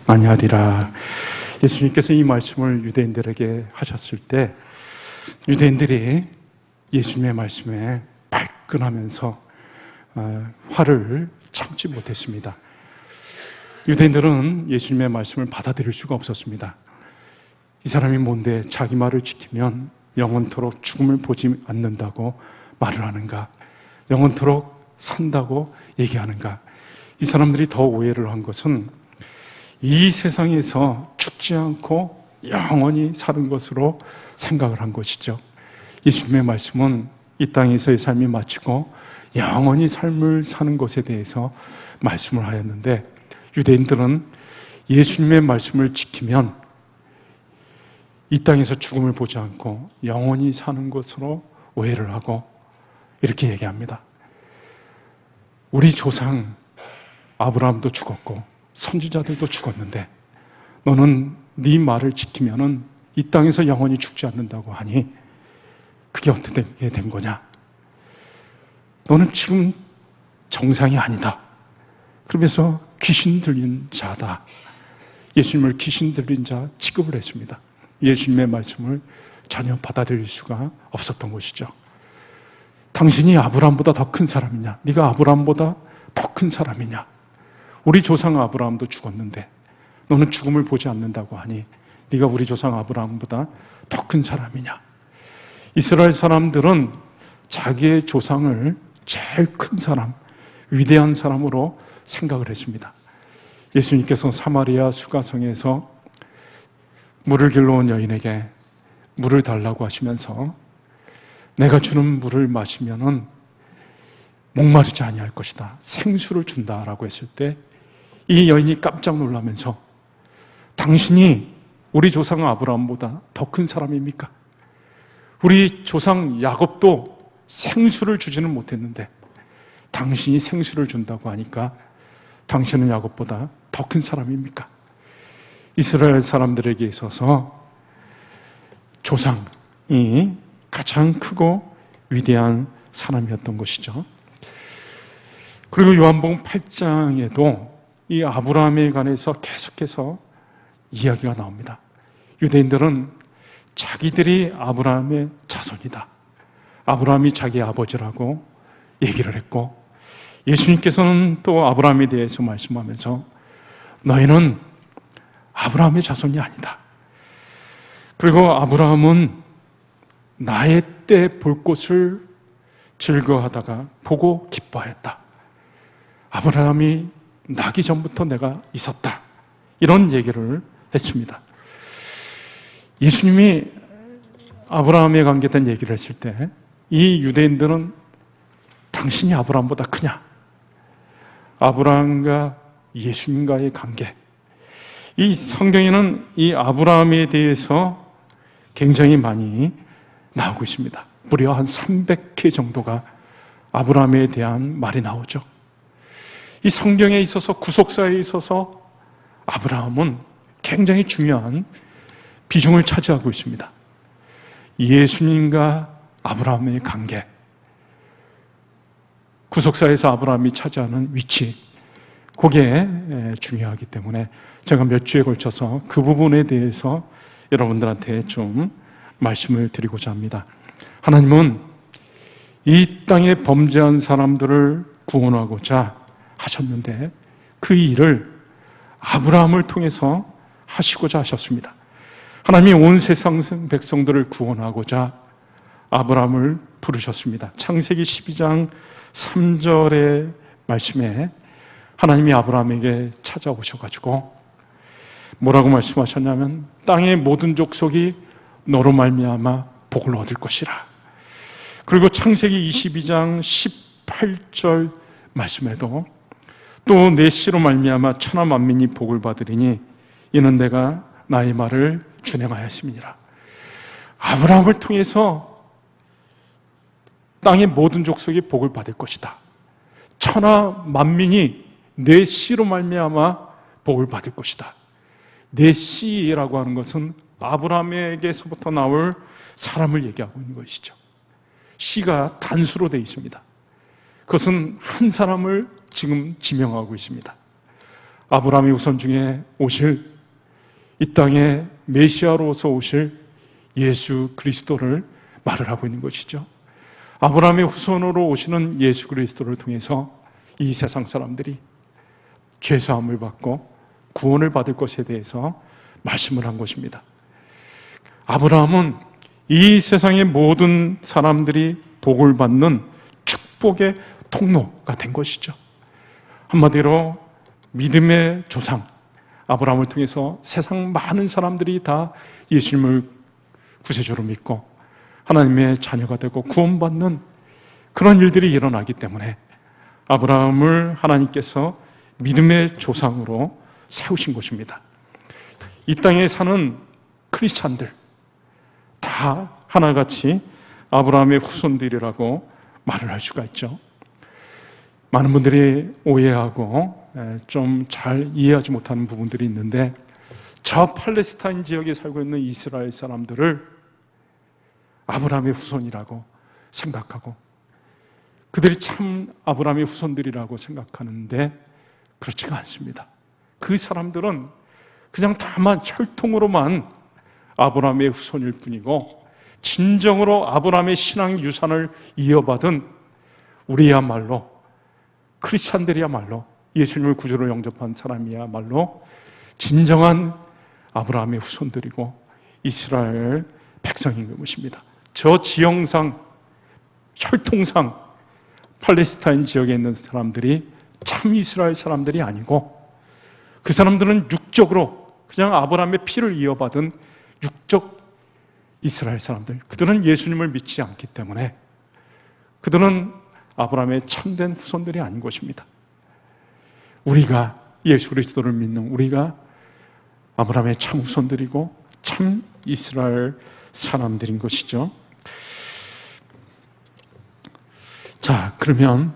아니하리라. 예수님께서 이 말씀을 유대인들에게 하셨을 때 유대인들이 예수님의 말씀에 발끈하면서 화를 참지 못했습니다. 유대인들은 예수님의 말씀을 받아들일 수가 없었습니다. 이 사람이 뭔데 자기 말을 지키면 영원토록 죽음을 보지 않는다고 말을 하는가? 영원토록 산다고 얘기하는가? 이 사람들이 더 오해를 한 것은 이 세상에서 죽지 않고 영원히 사는 것으로 생각을 한 것이죠. 예수님의 말씀은 이 땅에서의 삶이 마치고 영원히 삶을 사는 것에 대해서 말씀을 하였는데, 유대인들은 예수님의 말씀을 지키면 이 땅에서 죽음을 보지 않고 영원히 사는 것으로 오해를 하고 이렇게 얘기합니다. 우리 조상 아브라함도 죽었고 선지자들도 죽었는데 너는 네 말을 지키면은 이 땅에서 영원히 죽지 않는다고 하니 그게 어떻게 된 거냐? 너는 지금 정상이 아니다. 그러면서 귀신 들린 자다. 예수님을 귀신 들린 자 취급을 했습니다. 예수님의 말씀을 전혀 받아들일 수가 없었던 것이죠. 당신이 아브라함보다 더 큰 사람이냐? 네가 아브라함보다 더 큰 사람이냐? 우리 조상 아브라함도 죽었는데 너는 죽음을 보지 않는다고 하니 네가 우리 조상 아브라함보다 더 큰 사람이냐? 이스라엘 사람들은 자기의 조상을 제일 큰 사람, 위대한 사람으로 생각을 했습니다. 예수님께서 사마리아 수가성에서 물을 길러 온 여인에게 물을 달라고 하시면서 내가 주는 물을 마시면은 목마르지 아니할 것이다. 생수를 준다라고 했을 때 이 여인이 깜짝 놀라면서 당신이 우리 조상 아브라함보다 더 큰 사람입니까? 우리 조상 야곱도 생수를 주지는 못했는데 당신이 생수를 준다고 하니까 당신은 야곱보다 더 큰 사람입니까? 이스라엘 사람들에게 있어서 조상이 가장 크고 위대한 사람이었던 것이죠. 그리고 요한복음 8장에도 이 아브라함에 관해서 계속해서 이야기가 나옵니다. 유대인들은 자기들이 아브라함의 자손이다. 아브라함이 자기 아버지라고 얘기를 했고, 예수님께서는 또 아브라함에 대해서 말씀하면서 너희는 아브라함의 자손이 아니다. 그리고 아브라함은 나의 때 볼 것을 즐거워하다가 보고 기뻐했다. 아브라함이 나기 전부터 내가 있었다. 이런 얘기를 했습니다. 예수님이 아브라함에 관계된 얘기를 했을 때 이 유대인들은 당신이 아브라함보다 크냐? 아브라함과 예수님과의 관계. 이 성경에는 이 아브라함에 대해서 굉장히 많이 나오고 있습니다. 무려 한 300회 정도가 아브라함에 대한 말이 나오죠. 이 성경에 있어서 구속사에 있어서 아브라함은 굉장히 중요한 비중을 차지하고 있습니다. 예수님과 아브라함의 관계, 구속사에서 아브라함이 차지하는 위치, 그게 중요하기 때문에 제가 몇 주에 걸쳐서 그 부분에 대해서 여러분들한테 좀 말씀을 드리고자 합니다. 하나님은 이 땅에 범죄한 사람들을 구원하고자 하셨는데 그 일을 아브라함을 통해서 하시고자 하셨습니다. 하나님이 온 세상 백성들을 구원하고자 아브라함을 부르셨습니다. 창세기 12장 3절의 말씀에 하나님이 아브라함에게 찾아오셔가지고 뭐라고 말씀하셨냐면 땅의 모든 족속이 너로 말미암아 복을 얻을 것이라. 그리고 창세기 22장 18절 말씀에도 또 내 씨로 말미암아 천하 만민이 복을 받으리니 이는 내가 나의 말을 준행하였음이니라. 아브라함을 통해서 땅의 모든 족속이 복을 받을 것이다. 천하 만민이 내 씨로 말미암아 복을 받을 것이다. 내 씨라고 하는 것은 아브라함에게서부터 나올 사람을 얘기하고 있는 것이죠. 씨가 단수로 되어 있습니다. 그것은 한 사람을 지금 지명하고 있습니다. 아브라함의 후손 중에 오실 이 땅에 메시아로서 오실 예수 그리스도를 말을 하고 있는 것이죠. 아브라함의 후손으로 오시는 예수 그리스도를 통해서 이 세상 사람들이 죄사함을 받고 구원을 받을 것에 대해서 말씀을 한 것입니다. 아브라함은 이 세상의 모든 사람들이 복을 받는 축복의 통로가 된 것이죠. 한마디로 믿음의 조상 아브라함을 통해서 세상 많은 사람들이 다 예수님을 구세주로 믿고 하나님의 자녀가 되고 구원받는 그런 일들이 일어나기 때문에 아브라함을 하나님께서 믿음의 조상으로 세우신 것입니다. 이 땅에 사는 크리스찬들 다 하나같이 아브라함의 후손들이라고 말을 할 수가 있죠. 많은 분들이 오해하고 좀 잘 이해하지 못하는 부분들이 있는데, 저 팔레스타인 지역에 살고 있는 이스라엘 사람들을 아브라함의 후손이라고 생각하고 그들이 참 아브라함의 후손들이라고 생각하는데 그렇지가 않습니다. 그 사람들은 그냥 다만 혈통으로만 아브라함의 후손일 뿐이고, 진정으로 아브라함의 신앙 유산을 이어받은 우리야말로 크리스찬들이야말로 예수님을 구주로 영접한 사람이야말로 진정한 아브라함의 후손들이고 이스라엘 백성인 것입니다. 저 지형상, 혈통상 팔레스타인 지역에 있는 사람들이 참 이스라엘 사람들이 아니고, 그 사람들은 육적으로 그냥 아브라함의 피를 이어받은 육적 이스라엘 사람들, 그들은 예수님을 믿지 않기 때문에 그들은 아브라함의 참된 후손들이 아닌 것입니다. 우리가 예수 그리스도를 믿는 우리가 아브라함의 참 후손들이고 참 이스라엘 사람들인 것이죠. 자, 그러면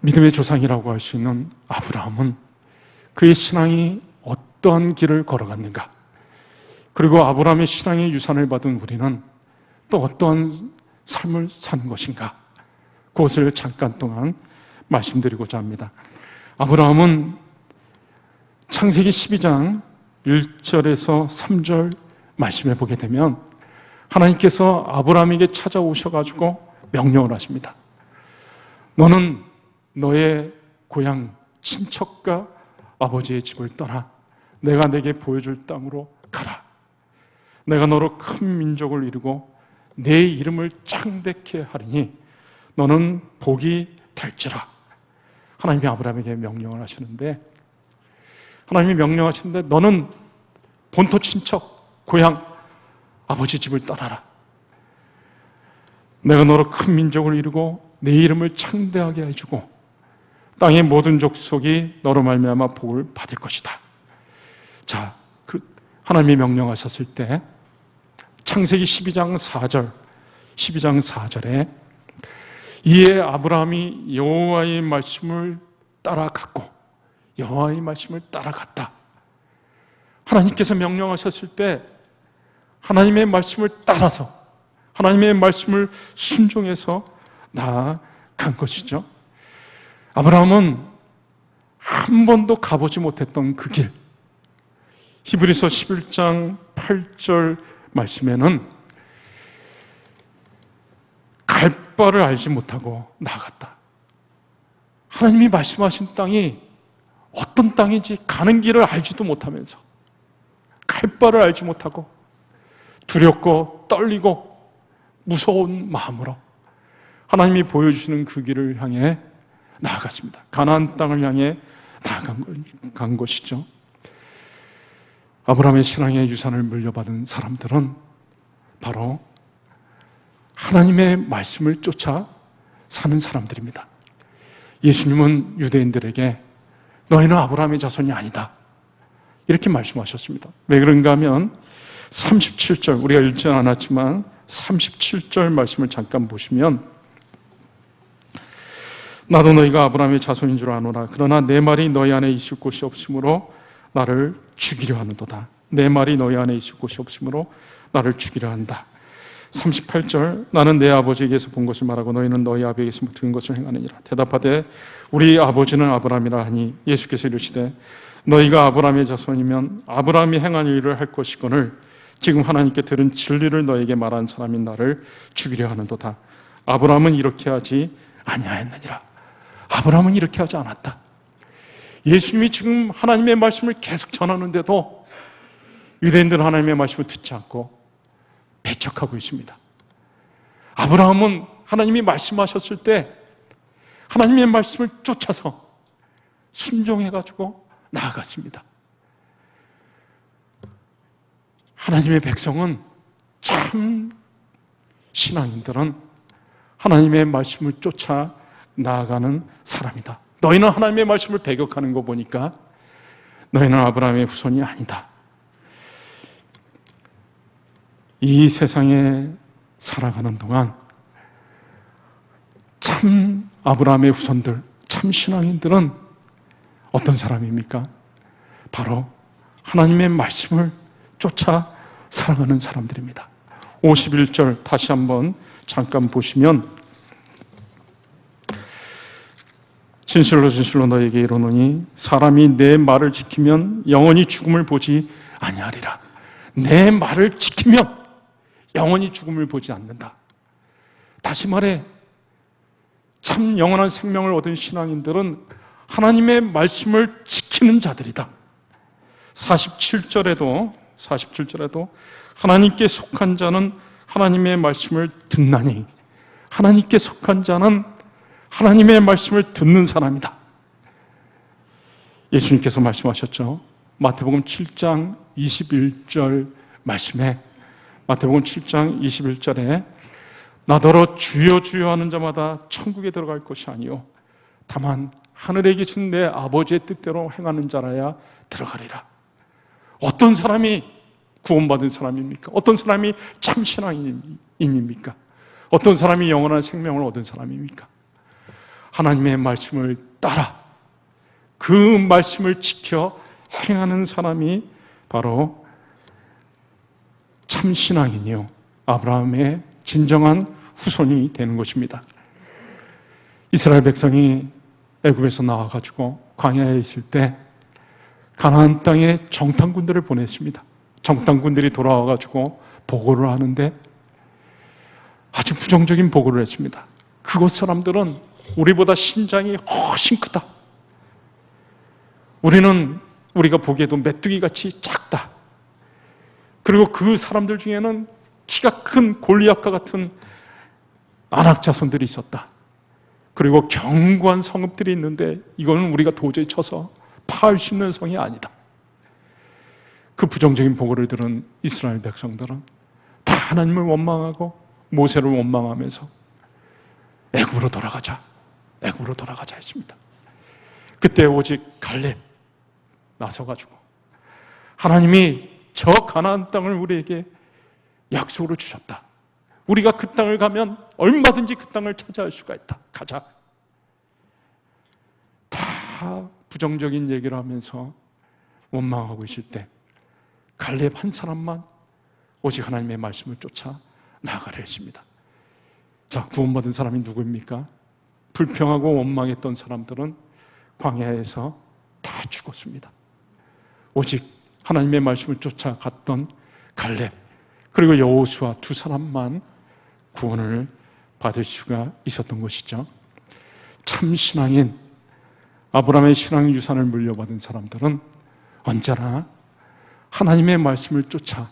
믿음의 조상이라고 할 수 있는 아브라함은 그의 신앙이 어떠한 길을 걸어갔는가, 그리고 아브라함의 신앙의 유산을 받은 우리는 또 어떠한 삶을 사는 것인가, 그것을 잠깐 동안 말씀드리고자 합니다. 아브라함은 창세기 12장 1절에서 3절 말씀해 보게 되면 하나님께서 아브라함에게 찾아오셔가지고 명령을 하십니다. 너는 너의 고향 친척과 아버지의 집을 떠나 내가 내게 보여줄 땅으로 가라. 내가 너로 큰 민족을 이루고 내 이름을 창대케 하리니 너는 복이 될지라. 하나님이 아브라함에게 명령을 하시는데, 하나님이 명령하시는데 너는 본토 친척, 고향, 아버지 집을 떠나라. 내가 너로 큰 민족을 이루고 내 이름을 창대하게 해주고 땅의 모든 족속이 너로 말미암아 복을 받을 것이다. 자, 하나님이 명령하셨을 때 창세기 12장 4절에 이에 아브라함이 여호와의 말씀을 따라갔고 여호와의 말씀을 따라갔다. 하나님께서 명령하셨을 때 하나님의 말씀을 따라서 하나님의 말씀을 순종해서 나아간 것이죠. 아브라함은 한 번도 가보지 못했던 그 길, 히브리서 11장 8절 말씀에는 갈 바를 알지 못하고 나아갔다. 하나님이 말씀하신 땅이 어떤 땅인지 가는 길을 알지도 못하면서 갈 바를 알지 못하고 두렵고 떨리고 무서운 마음으로 하나님이 보여주시는 그 길을 향해 나아갔습니다. 가나안 땅을 향해 나아간 것이죠. 아브라함의 신앙의 유산을 물려받은 사람들은 바로 하나님의 말씀을 쫓아 사는 사람들입니다. 예수님은 유대인들에게 너희는 아브라함의 자손이 아니다, 이렇게 말씀하셨습니다. 왜 그런가 하면 37절, 우리가 읽지는 않았지만 37절 말씀을 잠깐 보시면 나도 너희가 아브라함의 자손인 줄 아노라. 그러나 내 말이 너희 안에 있을 곳이 없으므로 나를 죽이려 하는도다. 내 말이 너희 안에 있을 곳이 없으므로 나를 죽이려 한다. 38절 나는 내 아버지에게서 본 것을 말하고 너희는 너희 아버지에게서 들은 것을 행하느니라. 대답하되 우리 아버지는 아브라함이라 하니 예수께서 이르시되 너희가 아브라함의 자손이면 아브라함이 행한 일을 할 것이거늘 지금 하나님께 들은 진리를 너에게 말한 사람이 나를 죽이려 하는도다. 아브라함은 이렇게 하지 아니하였느니라. 아브라함은 이렇게 하지 않았다. 예수님이 지금 하나님의 말씀을 계속 전하는데도 유대인들은 하나님의 말씀을 듣지 않고 배척하고 있습니다. 아브라함은 하나님이 말씀하셨을 때 하나님의 말씀을 쫓아서 순종해가지고 나아갔습니다. 하나님의 백성은, 참 신앙인들은 하나님의 말씀을 쫓아 나아가는 사람이다. 너희는 하나님의 말씀을 배격하는 거 보니까 너희는 아브라함의 후손이 아니다. 이 세상에 살아가는 동안 참 아브라함의 후손들, 참 신앙인들은 어떤 사람입니까? 바로 하나님의 말씀을 쫓아 살아가는 사람들입니다. 51절 다시 한번 잠깐 보시면, 진실로 진실로 너에게 이르노니 사람이 내 말을 지키면 영원히 죽음을 보지 아니하리라. 내 말을 지키면 영원히 죽음을 보지 않는다. 다시 말해, 참 영원한 생명을 얻은 신앙인들은 하나님의 말씀을 지키는 자들이다. 47절에도 하나님께 속한 자는 하나님의 말씀을 듣나니, 하나님께 속한 자는 하나님의 말씀을 듣는 사람이다. 예수님께서 말씀하셨죠. 마태복음 7장 21절 말씀에, 마태복음 7장 21절에 나더러 주여 주여 하는 자마다 천국에 들어갈 것이 아니요 다만 하늘에 계신 내 아버지의 뜻대로 행하는 자라야 들어가리라. 어떤 사람이 구원받은 사람입니까? 어떤 사람이 참 신앙인입니까? 어떤 사람이 영원한 생명을 얻은 사람입니까? 하나님의 말씀을 따라 그 말씀을 지켜 행하는 사람이 바로 참 신앙이요 아브라함의 진정한 후손이 되는 것입니다. 이스라엘 백성이 애굽에서 나와가지고 광야에 있을 때 가나안 땅에 정탐꾼들을 보냈습니다. 정탐꾼들이 돌아와가지고 보고를 하는데 아주 부정적인 보고를 했습니다. 그곳 사람들은 우리보다 신장이 훨씬 크다. 우리가 보기에도 메뚜기같이 작다. 그리고 그 사람들 중에는 키가 큰 골리앗과 같은 아낙 자손들이 있었다. 그리고 견고한 성읍들이 있는데 이거는 우리가 도저히 쳐서 파할 수 있는 성이 아니다. 그 부정적인 보고를 들은 이스라엘 백성들은 다 하나님을 원망하고 모세를 원망하면서 애굽으로 돌아가자 했습니다. 그때 오직 갈렙 나서가지고 하나님이 저 가나안 땅을 우리에게 약속으로 주셨다. 우리가 그 땅을 가면 얼마든지 그 땅을 차지할 수가 있다. 가자. 다 부정적인 얘기를 하면서 원망하고 있을 때 갈렙 한 사람만 오직 하나님의 말씀을 쫓아 나아가려 했습니다. 자, 구원받은 사람이 누구입니까? 불평하고 원망했던 사람들은 광야에서 다 죽었습니다. 오직 하나님의 말씀을 쫓아갔던 갈렙 그리고 여호수아 두 사람만 구원을 받을 수가 있었던 것이죠. 참 신앙인 아브라함의 신앙 유산을 물려받은 사람들은 언제나 하나님의 말씀을 쫓아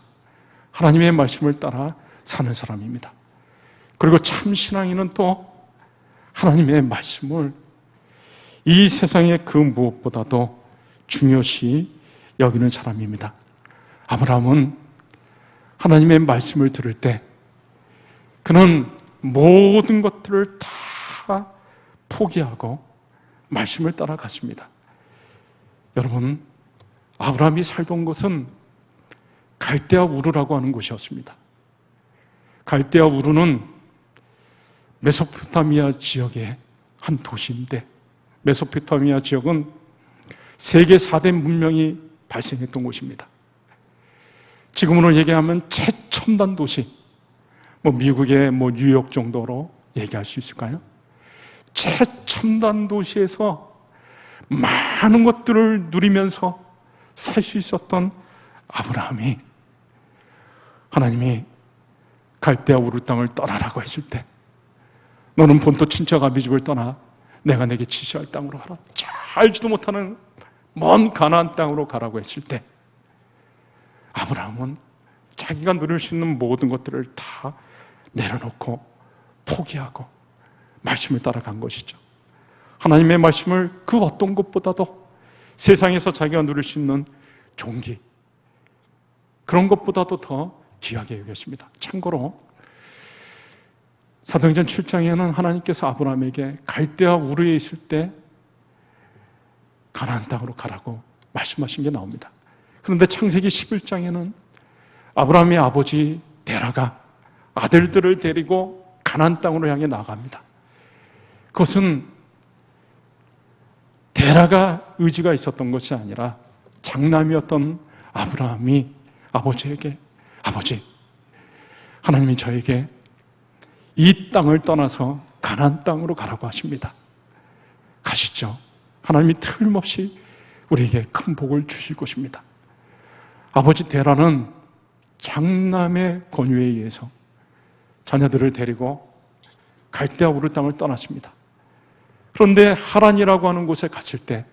하나님의 말씀을 따라 사는 사람입니다. 그리고 참 신앙인은 또 하나님의 말씀을 이 세상의 그 무엇보다도 중요시 여기는 사람입니다. 아브라함은 하나님의 말씀을 들을 때 그는 모든 것들을 다 포기하고 말씀을 따라갔습니다. 여러분, 아브라함이 살던 곳은 갈대아 우르라고 하는 곳이었습니다. 갈대아 우르는 메소포타미아 지역의 한 도시인데 메소포타미아 지역은 세계 4대 문명이 발생했던 곳입니다. 지금으로 얘기하면 최첨단 도시, 미국의 뉴욕 정도로 얘기할 수 있을까요? 최첨단 도시에서 많은 것들을 누리면서 살 수 있었던 아브라함이 하나님이 갈대아 우르 땅을 떠나라고 했을 때, 너는 본토 친척 아비 집을 떠나 내가 내게 지시할 땅으로 가라, 알지도 못하는 먼 가나안 땅으로 가라고 했을 때, 아브라함은 자기가 누릴 수 있는 모든 것들을 다 내려놓고 포기하고 말씀을 따라간 것이죠. 하나님의 말씀을 그 어떤 것보다도, 세상에서 자기가 누릴 수 있는 종기, 그런 것보다도 더 귀하게 여겼습니다. 참고로 사도행전 7장에는 하나님께서 아브라함에게 갈대아 우르에 있을 때 가나안 땅으로 가라고 말씀하신 게 나옵니다. 그런데 창세기 11장에는 아브라함의 아버지 데라가 아들들을 데리고 가나안 땅으로 향해 나갑니다. 그것은 데라가 의지가 있었던 것이 아니라 장남이었던 아브라함이 아버지에게, 아버지, 하나님이 저에게 이 땅을 떠나서 가나안 땅으로 가라고 하십니다. 가시죠. 하나님이 틀림없이 우리에게 큰 복을 주실 것입니다. 아버지 데라는 장남의 권유에 의해서 자녀들을 데리고 갈대아 우르 땅을 떠났습니다. 그런데 하란이라고 하는 곳에 갔을 때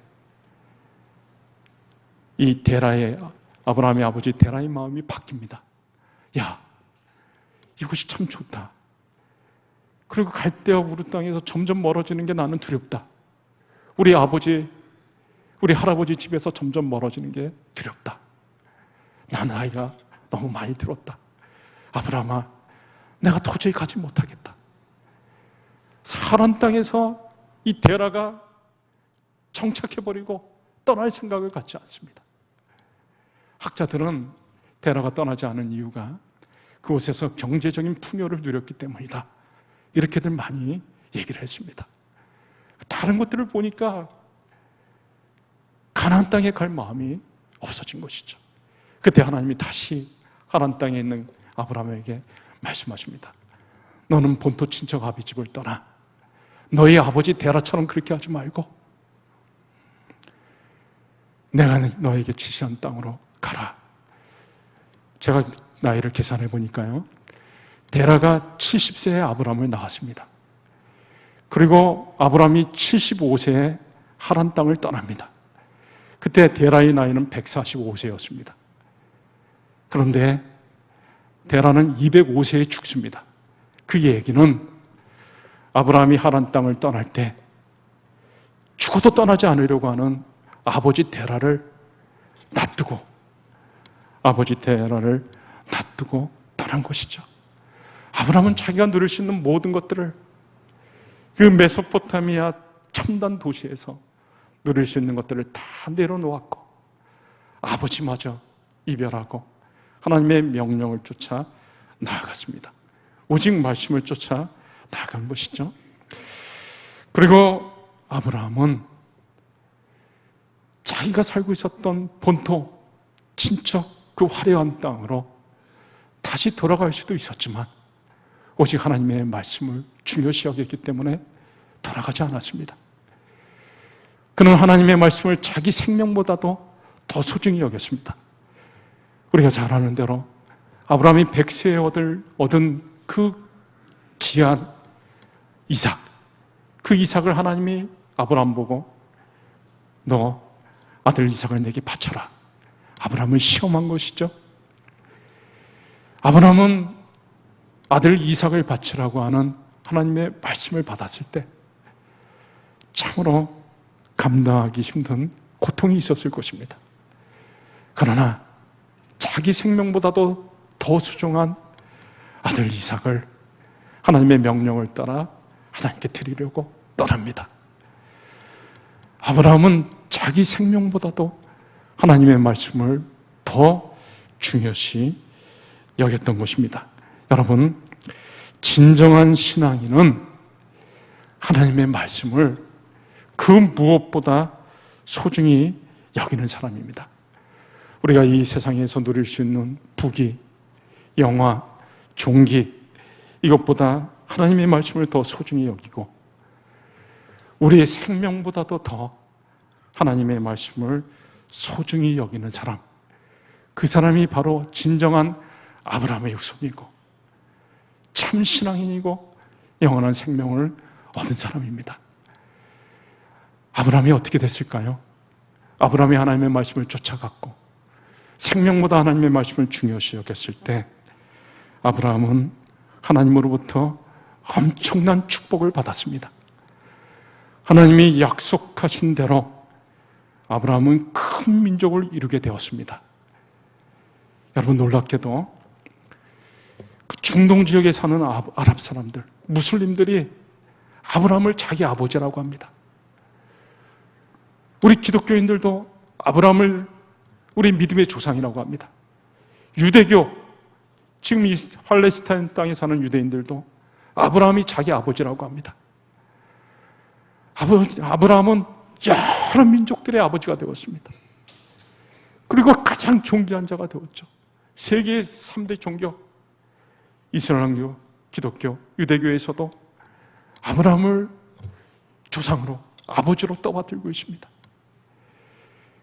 이 데라의, 아브라함의 아버지 데라의 마음이 바뀝니다. 야, 이곳이 참 좋다. 그리고 갈대아 우르 땅에서 점점 멀어지는 게 나는 두렵다. 우리 아버지, 우리 할아버지 집에서 점점 멀어지는 게 두렵다. 나 나이가 너무 많이 들었다. 아브라함아, 내가 도저히 가지 못하겠다. 하란 땅에서 이 데라가 정착해버리고 떠날 생각을 갖지 않습니다. 학자들은 데라가 떠나지 않은 이유가 그곳에서 경제적인 풍요를 누렸기 때문이다, 이렇게들 많이 얘기를 했습니다. 다른 것들을 보니까 가나안 땅에 갈 마음이 없어진 것이죠. 그때 하나님이 다시 하란 땅에 있는 아브라함에게 말씀하십니다. 너는 본토 친척 아비 집을 떠나 너희 아버지 데라처럼 그렇게 하지 말고 내가 너에게 지시한 땅으로 가라. 제가 나이를 계산해 보니까요, 데라가 70세에 아브라함을 낳았습니다. 그리고 아브라함이 75세에 하란 땅을 떠납니다. 그때 데라의 나이는 145세였습니다. 그런데 데라는 205세에 죽습니다. 그 얘기는 아브라함이 하란 땅을 떠날 때 죽어도 떠나지 않으려고 하는 아버지 데라를 놔두고 떠난 것이죠. 아브라함은 자기가 누릴 수 있는 모든 것들을 그 메소포타미아 첨단 도시에서 누릴 수 있는 것들을 다 내려놓았고 아버지마저 이별하고 하나님의 명령을 쫓아 나아갔습니다. 오직 말씀을 쫓아 나아간 것이죠. 그리고 아브라함은 자기가 살고 있었던 본토, 친척, 그 화려한 땅으로 다시 돌아갈 수도 있었지만 오직 하나님의 말씀을 중요시 여겼기 때문에 돌아가지 않았습니다. 그는 하나님의 말씀을 자기 생명보다도 더 소중히 여겼습니다. 우리가 잘 아는 대로 아브라함이 100세에 얻은 그 귀한 이삭, 그 이삭을 하나님이 아브라함 보고 너 아들 이삭을 내게 바쳐라. 아브라함을 시험한 것이죠. 아브라함은 아들 이삭을 바치라고 하는 하나님의 말씀을 받았을 때 참으로 감당하기 힘든 고통이 있었을 것입니다. 그러나 자기 생명보다도 더 소중한 아들 이삭을 하나님의 명령을 따라 하나님께 드리려고 떠납니다. 아브라함은 자기 생명보다도 하나님의 말씀을 더 중요시 여겼던 것입니다. 여러분, 진정한 신앙인은 하나님의 말씀을 그 무엇보다 소중히 여기는 사람입니다. 우리가 이 세상에서 누릴 수 있는 부귀, 영화, 종기, 이것보다 하나님의 말씀을 더 소중히 여기고 우리의 생명보다도 더 하나님의 말씀을 소중히 여기는 사람, 그 사람이 바로 진정한 아브라함의 후손이고 참 신앙인이고 영원한 생명을 얻은 사람입니다. 아브라함이 어떻게 됐을까요? 아브라함이 하나님의 말씀을 쫓아갔고 생명보다 하나님의 말씀을 중요시 여겼을 때 아브라함은 하나님으로부터 엄청난 축복을 받았습니다. 하나님이 약속하신 대로 아브라함은 큰 민족을 이루게 되었습니다. 여러분, 놀랍게도 그 중동 지역에 사는 아랍 사람들, 무슬림들이 아브라함을 자기 아버지라고 합니다. 우리 기독교인들도 아브라함을 우리 믿음의 조상이라고 합니다. 유대교, 지금 이 팔레스타인 땅에 사는 유대인들도 아브라함이 자기 아버지라고 합니다. 아브라함은 여러 민족들의 아버지가 되었습니다. 그리고 가장 존귀한 자가 되었죠. 세계 3대 종교, 이슬람교, 기독교, 유대교에서도 아브라함을 조상으로, 아버지로 떠받들고 있습니다.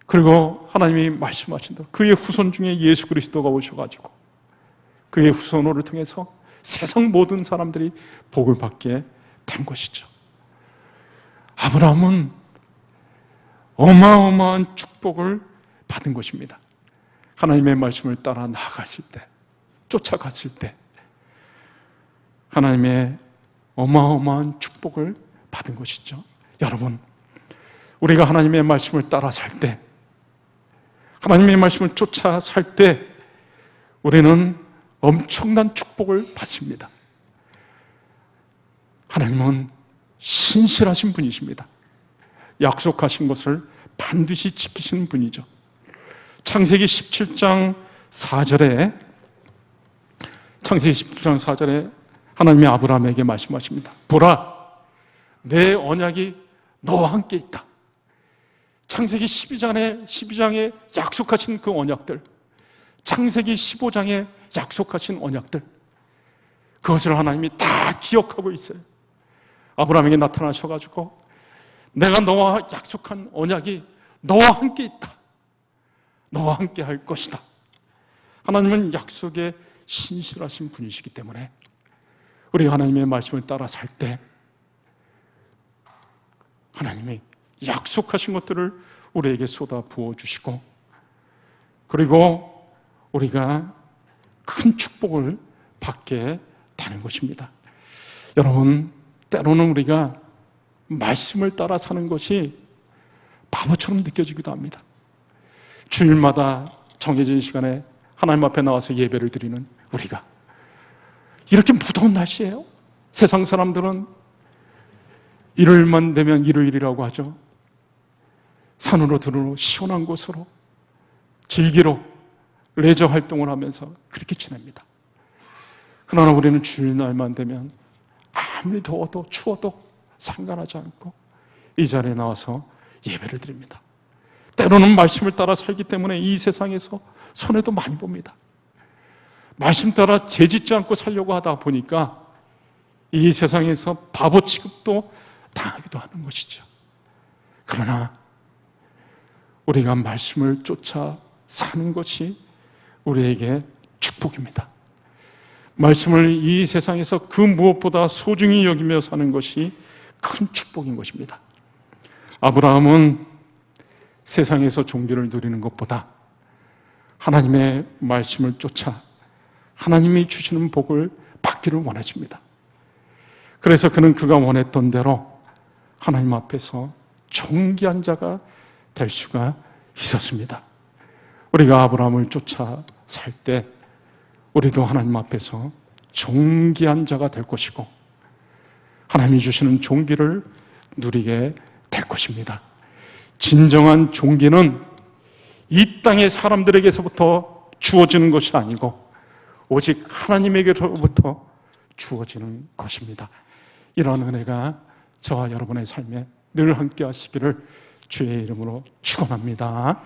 그리고 하나님이 말씀하신 대로 그의 후손 중에 예수 그리스도가 오셔가지고 그의 후손을 통해서 세상 모든 사람들이 복을 받게 된 것이죠. 아브라함은 어마어마한 축복을 받은 것입니다. 하나님의 말씀을 따라 나아갔을 때, 쫓아갔을 때 하나님의 어마어마한 축복을 받은 것이죠. 여러분, 우리가 하나님의 말씀을 따라 살 때, 하나님의 말씀을 쫓아 살 때 우리는 엄청난 축복을 받습니다. 하나님은 신실하신 분이십니다. 약속하신 것을 반드시 지키시는 분이죠. 창세기 17장 4절에 하나님이 아브라함에게 말씀하십니다. 보라, 내 언약이 너와 함께 있다. 창세기 12장에 약속하신 그 언약들, 창세기 15장에 약속하신 언약들, 그것을 하나님이 다 기억하고 있어요. 아브라함에게 나타나셔가지고 내가 너와 약속한 언약이 너와 함께 있다. 너와 함께 할 것이다. 하나님은 약속에 신실하신 분이시기 때문에 우리가 하나님의 말씀을 따라 살 때 하나님이 약속하신 것들을 우리에게 쏟아 부어주시고 그리고 우리가 큰 축복을 받게 되는 것입니다. 여러분, 때로는 우리가 말씀을 따라 사는 것이 바보처럼 느껴지기도 합니다. 주일마다 정해진 시간에 하나님 앞에 나와서 예배를 드리는 우리가 이렇게 무더운 날씨예요. 세상 사람들은 일요일만 되면 일요일이라고 하죠. 산으로 들으러 시원한 곳으로 즐기러 레저 활동을 하면서 그렇게 지냅니다. 그러나 우리는 주일날만 되면 아무리 더워도 추워도 상관하지 않고 이 자리에 나와서 예배를 드립니다. 때로는 말씀을 따라 살기 때문에 이 세상에서 손해도 많이 봅니다. 말씀 따라 죄짓지 않고 살려고 하다 보니까 이 세상에서 바보 취급도 당하기도 하는 것이죠. 그러나 우리가 말씀을 쫓아 사는 것이 우리에게 축복입니다. 말씀을 이 세상에서 그 무엇보다 소중히 여기며 사는 것이 큰 축복인 것입니다. 아브라함은 세상에서 종기를 누리는 것보다 하나님의 말씀을 쫓아 하나님이 주시는 복을 받기를 원했습니다. 그래서 그는 그가 원했던 대로 하나님 앞에서 존귀한 자가 될 수가 있었습니다. 우리가 아브라함을 쫓아 살 때 우리도 하나님 앞에서 존귀한 자가 될 것이고 하나님이 주시는 존귀를 누리게 될 것입니다. 진정한 존귀는 이 땅의 사람들에게서부터 주어지는 것이 아니고 오직 하나님에게로부터 주어지는 것입니다. 이런 은혜가 저와 여러분의 삶에 늘 함께 하시기를 주의 이름으로 축원합니다.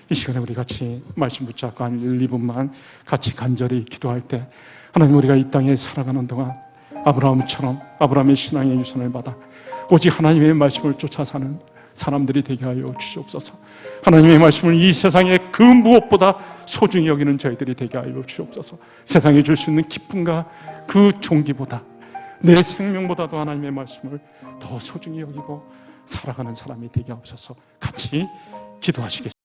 이 시간에 우리 같이 말씀 붙잡고 한 1, 2분만 같이 간절히 기도할 때 하나님, 우리가 이 땅에 살아가는 동안 아브라함처럼 아브라함의 신앙의 유산을 받아 오직 하나님의 말씀을 쫓아 사는 사람들이 되게 하여 주시옵소서. 하나님의 말씀을 이 세상에 그 무엇보다 소중히 여기는 저희들이 되게 하여 주시옵소서. 세상에 줄 수 있는 기쁨과 그 존귀보다, 내 생명보다도 하나님의 말씀을 더 소중히 여기고 살아가는 사람이 되게 하옵소서. 같이 기도하시겠습니다.